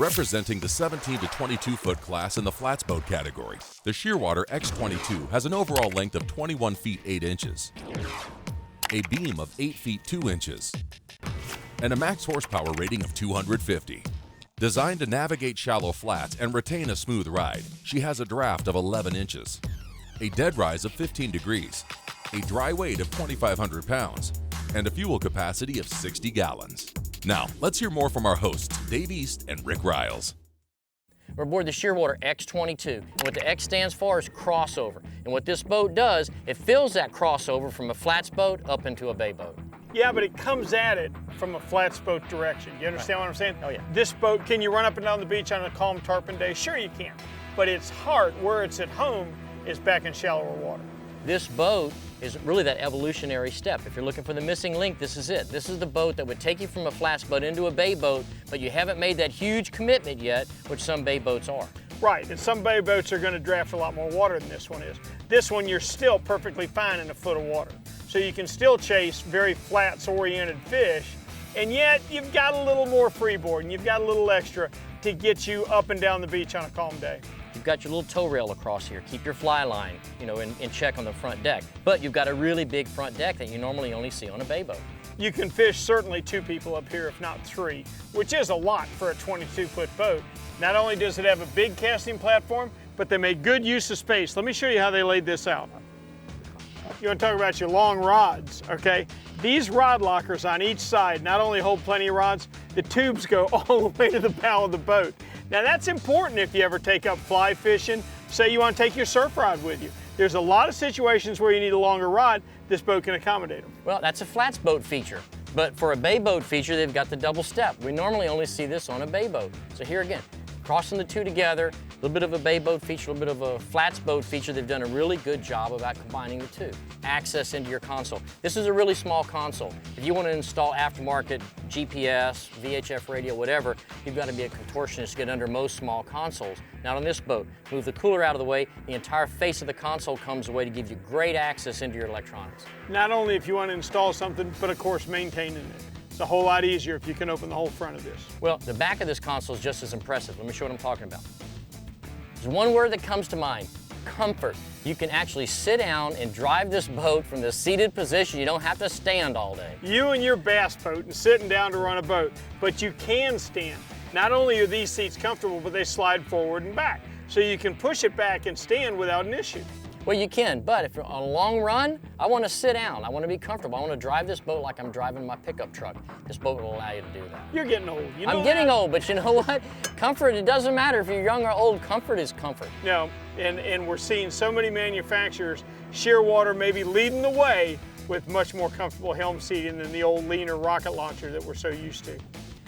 Representing the 17 to 22 foot class in the flats boat category, the Shearwater X22 has an overall length of 21 feet 8 inches, a beam of 8 feet 2 inches, and a max horsepower rating of 250. Designed to navigate shallow flats and retain a smooth ride, she has a draft of 11 inches, a dead rise of 15 degrees, a dry weight of 2,500 pounds, and a fuel capacity of 60 gallons. Now, let's hear more from our hosts, Dave East and Rick Riles. We're aboard the Shearwater X22, and what the X stands for is crossover. And what this boat does, it fills that crossover from a flats boat up into a bay boat. Yeah, but it comes at it from a flats boat direction. You understand what I'm saying? Oh, yeah. This boat, can you run up and down the beach on a calm tarpon day? Sure you can. But its heart, where it's at home, is back in shallower water. This boat is really that evolutionary step. If you're looking for the missing link, this is it. This is the boat that would take you from a flats boat into a bay boat, but you haven't made that huge commitment yet, which some bay boats are. Right, and some bay boats are going to draft a lot more water than this one is. This one, you're still perfectly fine in a foot of water. So you can still chase very flats-oriented fish, and yet you've got a little more freeboard, and you've got a little extra to get you up and down the beach on a calm day. You've got your little tow rail across here. Keep your fly line, in check on the front deck. But you've got a really big front deck that you normally only see on a bay boat. You can fish certainly 2 people up here, if not 3, which is a lot for a 22-foot boat. Not only does it have a big casting platform, but they made good use of space. Let me show you how they laid this out. You want to talk about your long rods, okay? These rod lockers on each side not only hold plenty of rods, the tubes go all the way to the bow of the boat. Now that's important if you ever take up fly fishing. Say you want to take your surf rod with you. There's a lot of situations where you need a longer rod. This boat can accommodate them. Well, that's a flats boat feature. But for a bay boat feature, they've got the double step. We normally only see this on a bay boat. So here again, crossing the two together, a little bit of a bay boat feature, a little bit of a flats boat feature. They've done a really good job about combining the two. Access into your console. This is a really small console. If you want to install aftermarket GPS, VHF radio, whatever, you've got to be a contortionist to get under most small consoles. Not on this boat. Move the cooler out of the way, the entire face of the console comes away to give you great access into your electronics. Not only if you want to install something, but of course maintaining it. It's a whole lot easier if you can open the whole front of this. Well, the back of this console is just as impressive. Let me show what I'm talking about. There's one word that comes to mind: comfort. You can actually sit down and drive this boat from the seated position. You don't have to stand all day. You and your bass boat and sitting down to run a boat, but you can stand. Not only are these seats comfortable, but they slide forward and back. So you can push it back and stand without an issue. Well, you can, but if you're on a long run, I want to sit down. I want to be comfortable. I want to drive this boat like I'm driving my pickup truck. This boat will allow you to do that. You're getting old. You know I'm getting old, but you know what? Comfort, it doesn't matter if you're young or old. Comfort is comfort. No, and we're seeing so many manufacturers, Shearwater may be leading the way with much more comfortable helm seating than the old leaner rocket launcher that we're so used to.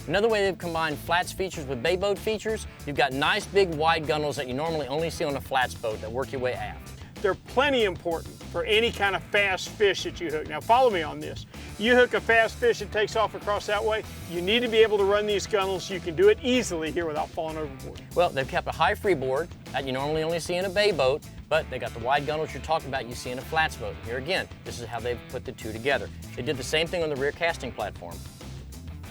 Another way they've combined flats features with bay boat features, you've got nice big wide gunnels that you normally only see on a flats boat that work your way aft. They're plenty important for any kind of fast fish that you hook. Now follow me on this. You hook a fast fish that takes off across that way, you need to be able to run these gunnels. You can do it easily here without falling overboard. Well, they've kept a high freeboard that you normally only see in a bay boat, but they got the wide gunnels you're talking about you see in a flats boat. Here again, this is how they've put the two together. They did the same thing on the rear casting platform.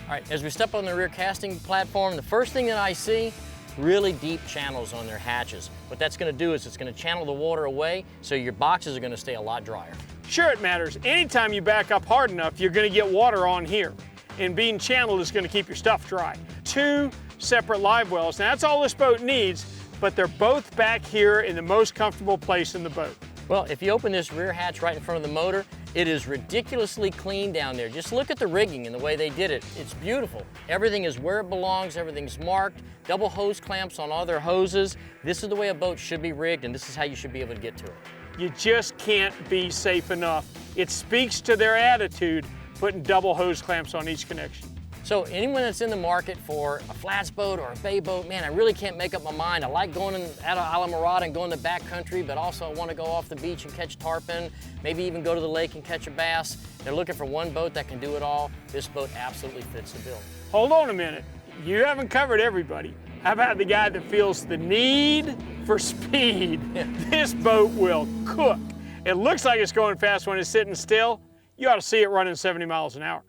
All right, as we step on the rear casting platform, the first thing that I see, really deep channels on their hatches. What that's going to do is it's going to channel the water away, so your boxes are going to stay a lot drier. Sure, it matters. Anytime you back up hard enough, you're going to get water on here. And being channeled is going to keep your stuff dry. 2 separate live wells. Now that's all this boat needs, but they're both back here in the most comfortable place in the boat. Well, if you open this rear hatch right in front of the motor, it is ridiculously clean down there. Just look at the rigging and the way they did it. It's beautiful. Everything is where it belongs, everything's marked, double hose clamps on all their hoses. This is the way a boat should be rigged, and this is how you should be able to get to it. You just can't be safe enough. It speaks to their attitude, putting double hose clamps on each connection. So anyone that's in the market for a flats boat or a bay boat, man, I really can't make up my mind. I like going out of Alamorada and going to backcountry, but also I want to go off the beach and catch tarpon, maybe even go to the lake and catch a bass. They're looking for one boat that can do it all. This boat absolutely fits the bill. Hold on a minute. You haven't covered everybody. How about the guy that feels the need for speed? This boat will cook. It looks like it's going fast when it's sitting still. You ought to see it running 70 miles an hour.